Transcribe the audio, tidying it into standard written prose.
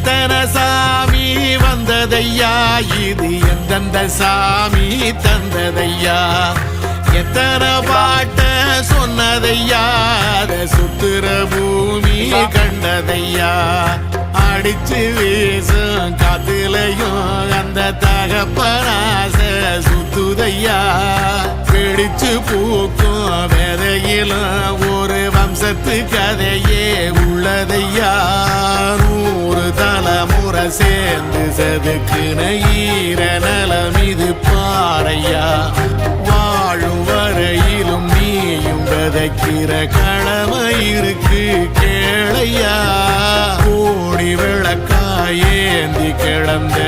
எத்தனை சாமி வந்ததையா, இது எந்தெந்த சாமி தந்ததையா, எத்தனை பாட்ட சொன்னதையா, அத சுத்துற பூமி கண்டதையா, அடிச்சு வீசும் காத்துலையும் அந்த தகப்பனாச சுத்துதையா, பிடிச்சு பூக்கும் வேதையிலும் ஒரு வம்சத்து கதையே உள்ளதையா, 100 தலைமுறை சேர்ந்து செதுக்குன ஈர நலம் இது பாறையா, வாழும் வரையிலும் நீயும் விதைக்கிற கடமை இருக்கு கேளையா, கோடி விளக்காயேந்தி கிடந்த